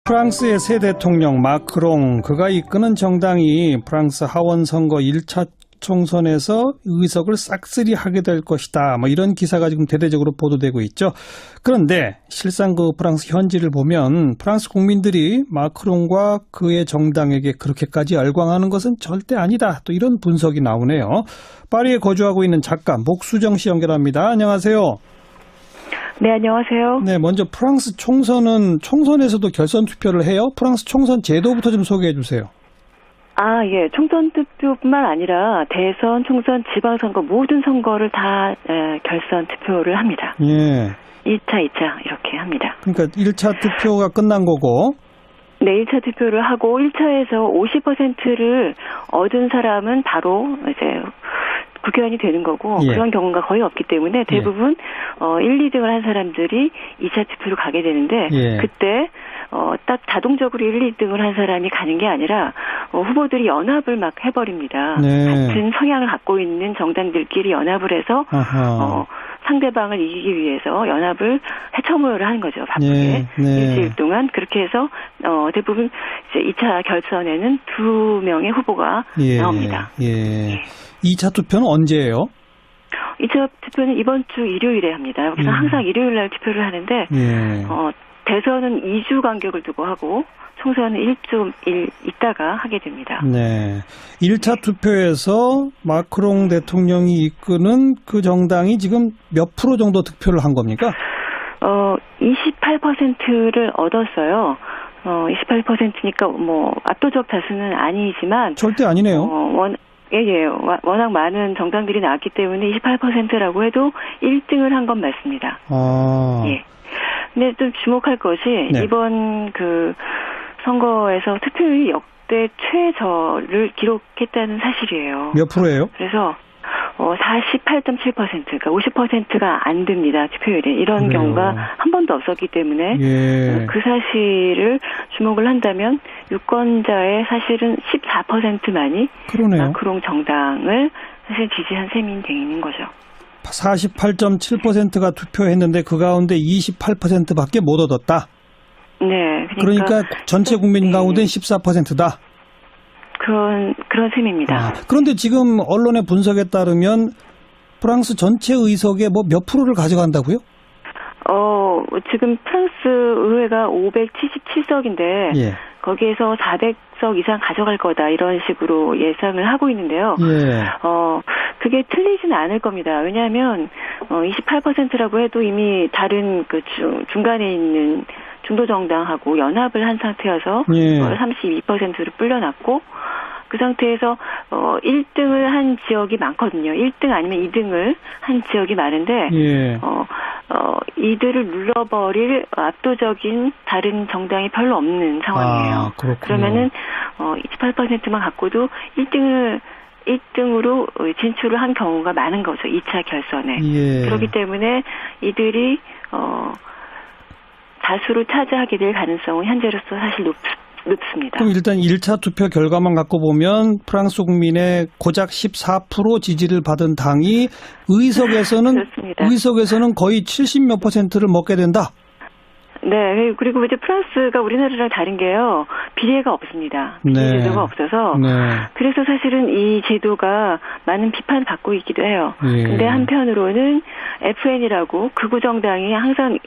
프랑스의 새 대통령 마크롱, 그가 이끄는 정당이 프랑스 하원 선거 1차 총선에서 의석을 싹쓸이 하게 될 것이다. 이런 기사가 지금 대대적으로 보도되고 있죠. 그런데 실상 그 프랑스 현지를 보면 프랑스 국민들이 마크롱과 그의 정당에게 그렇게까지 열광하는 것은 절대 아니다. 또 이런 분석이 나오네요. 파리에 거주하고 있는 작가 목수정 씨 연결합니다. 안녕하세요. 네, 안녕하세요. 네, 먼저 프랑스 총선에서도 결선 투표를 해요? 프랑스 총선 제도부터 좀 소개해 주세요. 예. 총선 투표뿐만 아니라 대선, 총선, 지방선거 모든 선거를 다 결선 투표를 합니다. 예. 1차, 2차 이렇게 합니다. 그러니까 1차 투표가 끝난 거고. 네, 1차 투표를 하고 1차에서 50%를 얻은 사람은 바로 이제 국회의원이 되는 거고 예. 그런 경우가 거의 없기 때문에 대부분 1, 2등을 한 사람들이 2차 투표로 가게 되는데 그때 딱 자동적으로 1, 2등을 한 사람이 가는 게 아니라 후보들이 연합을 막 해버립니다. 네. 같은 성향을 갖고 있는 정당들끼리 연합을 해서 상대방을 이기기 위해서 연합을 해처모를 하는 거죠. 바쁘게. 일주일 동안. 그렇게 해서 대부분 이제 2차 결선에는 2명의 후보가 나옵니다. 예. 2차 투표는 언제예요? 2차 투표는 이번 주 일요일에 합니다. 여기서 항상 일요일 날 투표를 하는데 대선은 2주 간격을 두고 하고 총선은 일주일 있다가 하게 됩니다. 네. 1차 투표에서 마크롱 대통령이 이끄는 그 정당이 지금 몇 프로 정도 득표를 한 겁니까? 28%를 얻었어요. 28%니까 압도적 다수는 아니지만 절대 아니네요. 워낙 많은 정당들이 나왔기 때문에 28%라고 해도 1등을 한 건 맞습니다. 예. 근데 좀 주목할 것이 이번 그 선거에서 투표율이 역대 최저를 기록했다는 사실이에요. 몇 프로예요? 그래서 48.7%, 그러니까 50%가 안 됩니다. 투표율이. 이런 경우가 한 번도 없었기 때문에 그 사실을 주목을 한다면 유권자의 사실은 14%만이 마크롱 정당을 사실 지지한 셈이 되는 거죠. 48.7%가 투표했는데 그 가운데 28%밖에 못 얻었다? 네. 그러니까 전체 국민 가운데 14%다? 그런 셈입니다. 그런데 지금 언론의 분석에 따르면 프랑스 전체 의석의 몇 프로를 가져간다고요? 지금 프랑스 의회가 577석인데 거기에서 400석 이상 가져갈 거다 이런 식으로 예상을 하고 있는데요. 그게 틀리지는 않을 겁니다. 왜냐하면 28%라고 해도 이미 다른 그 중간에 있는 중도정당하고 연합을 한 상태여서 32%를 불려놨고 그 상태에서 1등을 한 지역이 많거든요. 1등 아니면 2등을 한 지역이 많은데 이들을 눌러버릴 압도적인 다른 정당이 별로 없는 상황이에요. 그러면은 28%만 갖고도 1등으로 진출을 한 경우가 많은 거죠. 2차 결선에. 그렇기 때문에 이들이 다수를 차지하게 될 가능성은 현재로서 사실 높습니다. 그럼 일단 1차 투표 결과만 갖고 보면 프랑스 국민의 고작 14% 지지를 받은 당이 의석에서는 거의 70몇 %를 먹게 된다. 네, 그리고 이제 프랑스가 우리나라랑 다른 게요. 비례가 없습니다. 비례 제도가 없어서. 그래서 사실은 이 제도가 많은 비판을 받고 있기도 해요. 근데 한편으로는 FN이라고 극우 정당이 항상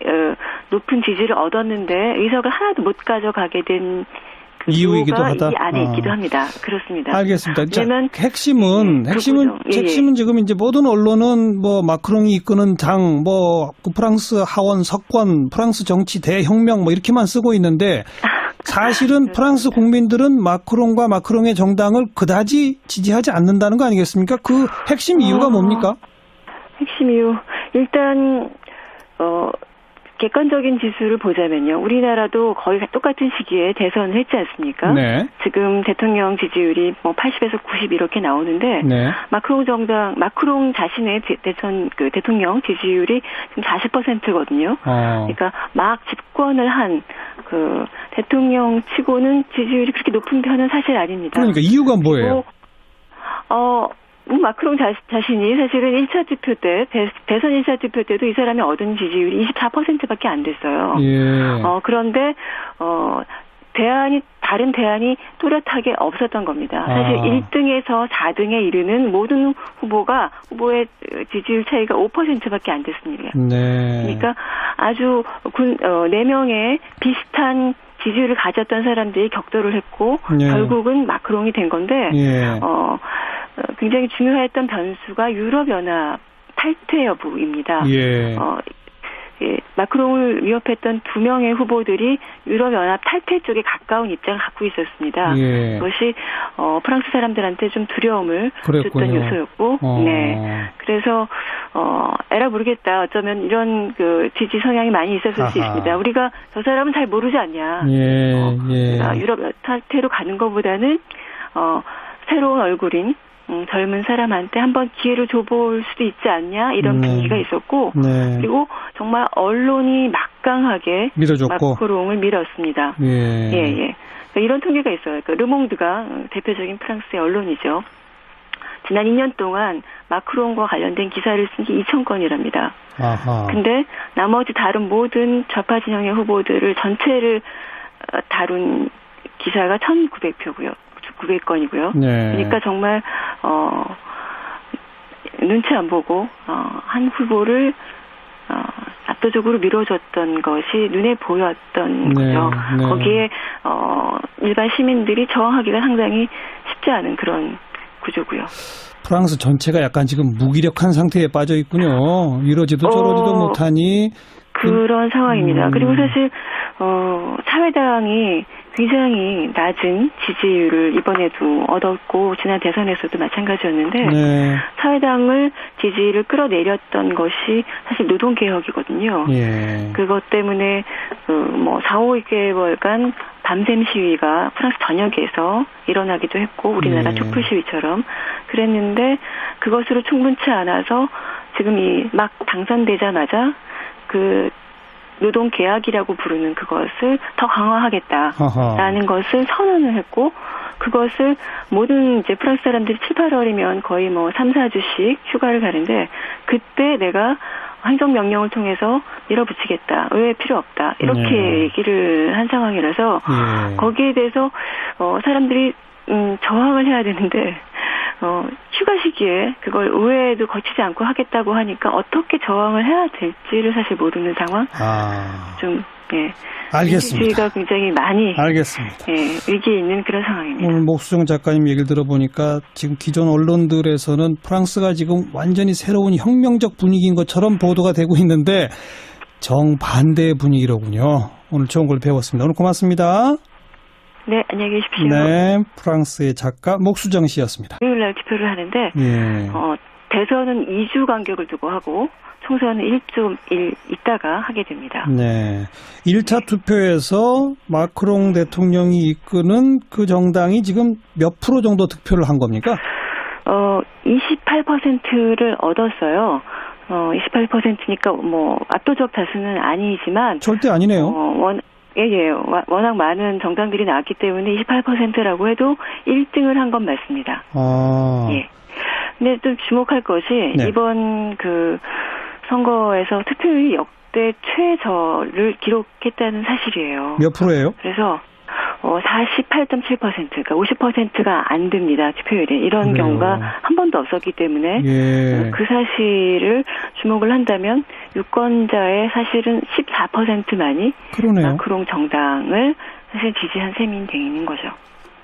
높은 지지를 얻었는데 의석을 하나도 못 가져가게 된 이유이기도 하다. 이 안에 있기도 합니다. 그렇습니다. 알겠습니다. 자, 핵심은 지금 이제 모든 언론은 마크롱이 이끄는 당, 그 프랑스 하원 석권, 프랑스 정치 대혁명 이렇게만 쓰고 있는데 사실은 프랑스 국민들은 마크롱과 마크롱의 정당을 그다지 지지하지 않는다는 거 아니겠습니까? 그 핵심 이유가 뭡니까? 핵심 이유 일단 객관적인 지수를 보자면요. 우리나라도 거의 똑같은 시기에 대선을 했지 않습니까? 지금 대통령 지지율이 80에서 90 이렇게 나오는데 마크롱 자신의 대통령 지지율이 지금 40%거든요. 그러니까 막 집권을 한 그 대통령 치고는 지지율이 그렇게 높은 편은 사실 아닙니다. 그러니까 이유가 뭐예요? 마크롱 자신이 사실은 1차 투표 때, 대선 1차 투표 때도 이 사람이 얻은 지지율이 24%밖에 안 됐어요. 그런데, 다른 대안이 또렷하게 없었던 겁니다. 사실 1등에서 4등에 이르는 모든 후보의 지지율 차이가 5%밖에 안 됐습니다. 네. 그러니까 아주 4명의 비슷한 지지율을 가졌던 사람들이 격돌을 했고 네. 결국은 마크롱이 된 건데 예. 굉장히 중요했던 변수가 유럽연합 탈퇴 여부입니다. 예. 마크롱을 위협했던 2명의 후보들이 유럽연합 탈퇴 쪽에 가까운 입장을 갖고 있었습니다. 예. 그것이 프랑스 사람들한테 좀 두려움을 그랬군요. 줬던 요소였고, 네. 그래서 에라 모르겠다. 어쩌면 이런 그 지지 성향이 많이 있었을 수 있습니다. 우리가 저 사람은 잘 모르지 않냐. 유럽 탈퇴로 가는 것보다는 새로운 얼굴인 젊은 사람한테 한번 기회를 줘볼 수도 있지 않냐 이런 분위기가 있었고 그리고 정말 언론이 막강하게 밀어줬고. 마크롱을 밀었습니다. 예. 이런 통계가 있어요. 그러니까 르몽드가 대표적인 프랑스의 언론이죠. 지난 2년 동안 마크롱과 관련된 기사를 쓴 게 2,000건이랍니다. 근데 나머지 다른 모든 좌파 진영의 후보들을 전체를 다룬 기사가 1,900표고요. 900건이고요. 네. 그러니까 정말 눈치 안 보고 한 후보를 압도적으로 밀어줬던 것이 눈에 보였던 거죠. 네. 거기에 일반 시민들이 저항하기가 상당히 쉽지 않은 그런 구조고요. 프랑스 전체가 약간 지금 무기력한 상태에 빠져 있군요. 이러지도 저러지도 못하니 그런 상황입니다. 그리고 사실 사회당이 굉장히 낮은 지지율을 이번에도 얻었고 지난 대선에서도 마찬가지였는데 사회당을 지지율을 끌어내렸던 것이 사실 노동개혁이거든요. 그것 때문에 4, 5개월간 밤샘 시위가 프랑스 전역에서 일어나기도 했고 우리나라 촛불 시위처럼 그랬는데 그것으로 충분치 않아서 지금 막 당선되자마자 그 노동계약이라고 부르는 그것을 더 강화하겠다라는 것을 선언을 했고 그것을 모든 이제 프랑스 사람들이 7, 8월이면 거의 3, 4주씩 휴가를 가는데 그때 내가 행정명령을 통해서 밀어붙이겠다. 왜 필요 없다. 이렇게 얘기를 한 상황이라서 거기에 대해서 사람들이 저항을 해야 되는데 휴가 시기에 그걸 의회에도 거치지 않고 하겠다고 하니까 어떻게 저항을 해야 될지를 사실 모르는 상황. 알겠습니다. 지지가 굉장히 많이 알겠습니다. 위기에 있는 그런 상황입니다. 오늘 목수정 작가님 얘기를 들어보니까 지금 기존 언론들에서는 프랑스가 지금 완전히 새로운 혁명적 분위기인 것처럼 보도가 되고 있는데 정반대의 분위기로군요. 오늘 좋은 걸 배웠습니다. 오늘 고맙습니다. 네, 안녕히 계십시오. 네, 프랑스의 작가 목수정 씨였습니다. 토요일 날 투표를 하는데 대선은 2주 간격을 두고 하고 총선은 일주일 있다가 하게 됩니다. 네, 1차 투표에서 마크롱 대통령이 이끄는 그 정당이 지금 몇 프로 정도 득표를 한 겁니까? 28%를 얻었어요. 28%니까 압도적 다수는 아니지만 절대 아니네요. 워낙 많은 정당들이 나왔기 때문에 28%라고 해도 1등을 한 건 맞습니다. 근데 좀 주목할 것이 이번 그 선거에서 투표율이 역대 최저를 기록했다는 사실이에요. 몇 프로예요? 그래서 48.7%, 그러니까 50%가 안 됩니다. 투표율이. 이런 경우가 한 번도 없었기 때문에 그 사실을 주목을 한다면 유권자의 사실은 14%만이 마크롱 정당을 사실 지지한 셈이 되는 거죠.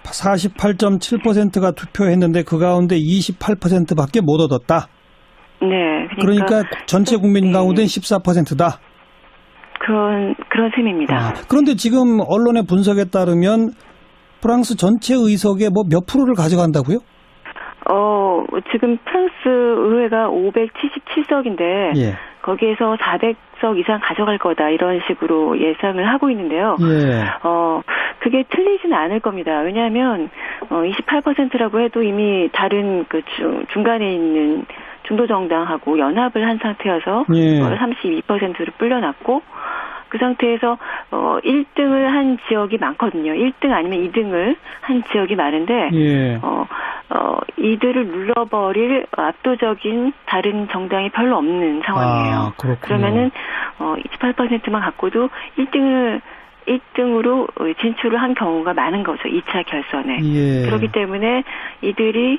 48.7%가 투표했는데 그 가운데 28%밖에 못 얻었다? 네. 그러니까 전체 국민 가운데는 14%다? 그런 셈입니다. 그런데 지금 언론의 분석에 따르면 프랑스 전체 의석의 몇 프로를 가져간다고요? 지금 프랑스 의회가 577석인데 거기에서 400석 이상 가져갈 거다 이런 식으로 예상을 하고 있는데요. 그게 틀리지는 않을 겁니다. 왜냐하면 28%라고 해도 이미 다른 그 중간에 있는 중도정당하고 연합을 한 상태여서 32%를 불려놨고 그 상태에서 1등을 한 지역이 많거든요. 1등 아니면 2등을 한 지역이 많은데 이들을 눌러버릴 압도적인 다른 정당이 별로 없는 상황이에요. 그러면은 28%만 갖고도 1등을 1등으로 진출을 한 경우가 많은 거죠. 2차 결선에. 예. 그렇기 때문에 이들이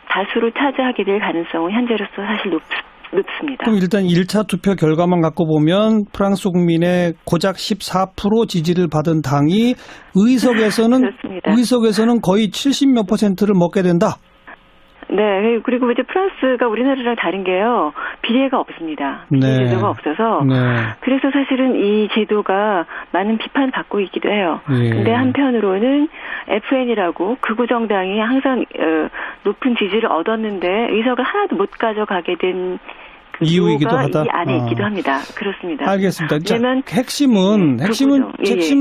다수를 차지하게 될 가능성은 현재로서 사실 높습니다. 그럼 일단 1차 투표 결과만 갖고 보면 프랑스 국민의 고작 14% 지지를 받은 당이 의석에서는 거의 70몇 %를 먹게 된다. 네, 그리고 이제 프랑스가 우리나라랑 다른 게요, 비례가 없습니다. 비례 제도가 없어서. 네. 그래서 사실은 이 제도가 많은 비판을 받고 있기도 해요. 예. 근데 한편으로는 FN이라고 극우 정당이 항상 높은 지지를 얻었는데 의석을 하나도 못 가져가게 된 그 이유이기도 하다. 이 안에 있기도 합니다. 그렇습니다. 알겠습니다. 자, 핵심은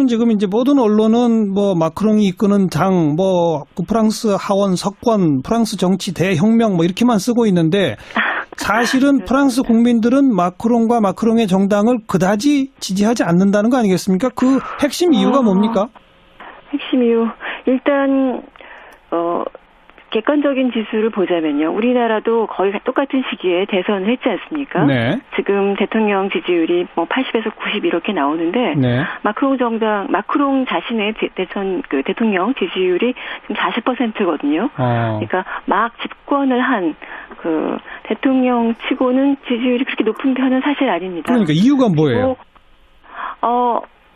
지금 이제 모든 언론은 뭐 마크롱이 이끄는 당, 뭐 프랑스 하원 석권, 프랑스 정치 대혁명 뭐 이렇게만 쓰고 있는데 사실은 프랑스 국민들은 마크롱과 마크롱의 정당을 그다지 지지하지 않는다는 거 아니겠습니까? 그 핵심 이유가 뭡니까? 핵심 이유 일단 객관적인 지수를 보자면요. 우리나라도 거의 똑같은 시기에 대선을 했지 않습니까? 네. 지금 대통령 지지율이 뭐 80에서 90 이렇게 나오는데 네. 마크롱 자신의 대통령 지지율이 지금 40%거든요. 그러니까 막 집권을 한 그 대통령 치고는 지지율이 그렇게 높은 편은 사실 아닙니다. 그러니까 이유가 뭐예요?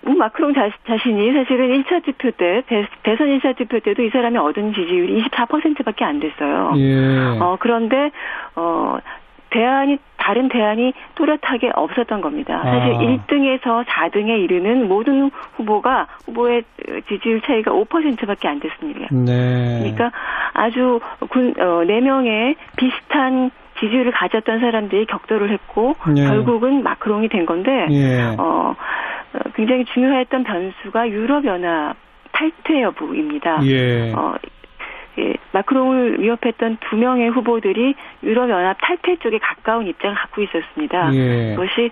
마크롱 자신이 사실은 1차 투표 때, 대선 1차 투표 때도 이 사람이 얻은 지지율이 24%밖에 안 됐어요. 예. 그런데, 다른 대안이 뚜렷하게 없었던 겁니다. 사실 1등에서 4등에 이르는 모든 후보의 지지율 차이가 5%밖에 안 됐습니다. 네. 그러니까 아주 4명의 비슷한 지지율을 가졌던 사람들이 격돌을 했고, 예. 결국은 마크롱이 된 건데, 예. 굉장히 중요했던 변수가 유럽연합 탈퇴 여부입니다. 예. 마크롱을 위협했던 2명의 후보들이 유럽연합 탈퇴 쪽에 가까운 입장을 갖고 있었습니다. 예. 그것이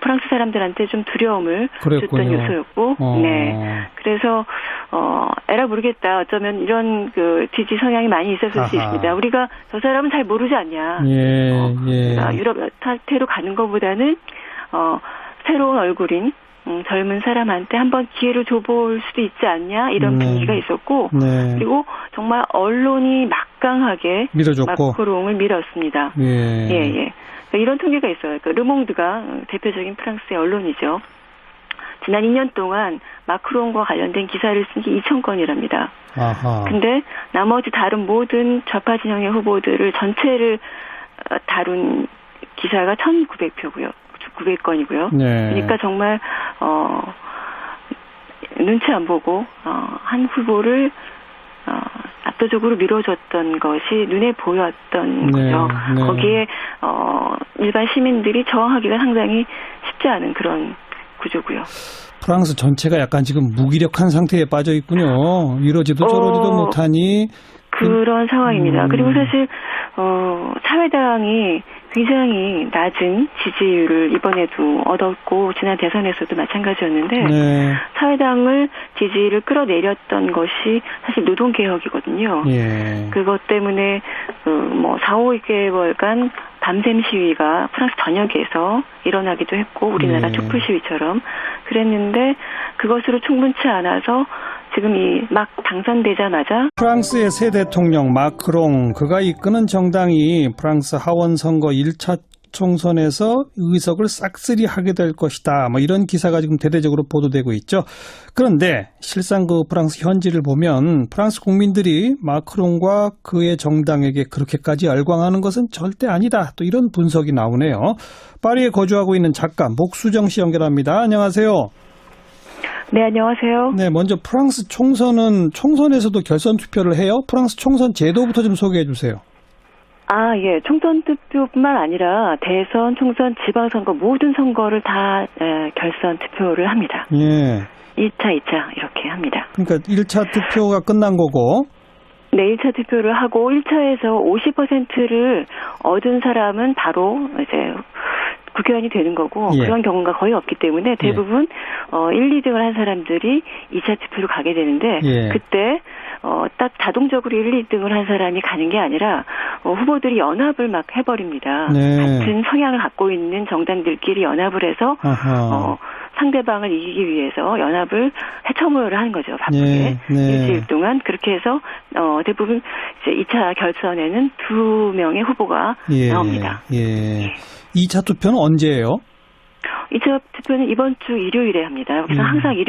프랑스 사람들한테 좀 두려움을 줬던 요소였고, 네. 그래서 에라 모르겠다. 어쩌면 이런 그 지지 성향이 많이 있었을 수 있습니다. 우리가 저 사람은 잘 모르지 않냐. 유럽 탈퇴로 가는 것보다는 새로운 얼굴인 젊은 사람한테 한번 기회를 줘볼 수도 있지 않냐 이런 분위기가 있었고 그리고 정말 언론이 막강하게 밀어줬고. 마크롱을 밀었습니다. 예. 그러니까 이런 통계가 있어요. 그러니까 르몽드가 대표적인 프랑스의 언론이죠. 지난 2년 동안 마크롱과 관련된 기사를 쓴 게 2,000건이랍니다. 근데 나머지 다른 모든 좌파 진영의 후보들을 전체를 다룬 기사가 1,900표고요. 900건이고요. 네. 그러니까 정말 눈치 안 보고 한 후보를 압도적으로 밀어줬던 것이 눈에 보였던 거죠. 네. 거기에 일반 시민들이 저항하기가 상당히 쉽지 않은 그런 구조고요. 프랑스 전체가 약간 지금 무기력한 상태에 빠져 있군요. 이러지도 저러지도 못하니 그런 상황입니다. 그리고 사실 사회당이 굉장히 낮은 지지율을 이번에도 얻었고 지난 대선에서도 마찬가지였는데 네. 사회당을 지지율을 끌어내렸던 것이 사실 노동개혁이거든요. 예. 그것 때문에 4-5개월간 밤샘 시위가 프랑스 전역에서 일어나기도 했고 우리나라 촛불 시위처럼 그랬는데 그것으로 충분치 않아서 지금 막 당선되자마자 프랑스의 새 대통령 마크롱 그가 이끄는 정당이 프랑스 하원 선거 1차 총선에서 의석을 싹쓸이 하게 될 것이다. 뭐 이런 기사가 지금 대대적으로 보도되고 있죠. 그런데 실상 그 프랑스 현지를 보면 프랑스 국민들이 마크롱과 그의 정당에게 그렇게까지 열광하는 것은 절대 아니다. 또 이런 분석이 나오네요. 파리에 거주하고 있는 작가 목수정 씨 연결합니다. 안녕하세요. 네, 안녕하세요. 네, 먼저 프랑스 총선에서도 결선 투표를 해요? 프랑스 총선 제도부터 좀 소개해 주세요. 예. 총선 투표뿐만 아니라 대선, 총선, 지방선거 모든 선거를 다 결선 투표를 합니다. 예. 1차, 2차 이렇게 합니다. 그러니까 1차 투표가 끝난 거고. 네, 1차 투표를 하고 1차에서 50%를 얻은 사람은 바로 이제 국회의원이 되는 거고 예. 그런 경우가 거의 없기 때문에 대부분 1, 2등을 한 사람들이 2차 투표로 가게 되는데 예. 그때 딱 자동적으로 1, 2등을 한 사람이 가는 게 아니라 후보들이 연합을 막 해버립니다. 네. 같은 성향을 갖고 있는 정당들끼리 연합을 해서 상대방을 이기기 위해서 연합을 해처모여를 하는 거죠. 바쁘게. 일주일 동안. 그렇게 해서 대부분 이제 2차 결선에는 2명의 후보가 나옵니다. 2차 투표는 언제예요? 2차 투표는 이번 주 일요일에 합니다. 그래서 항상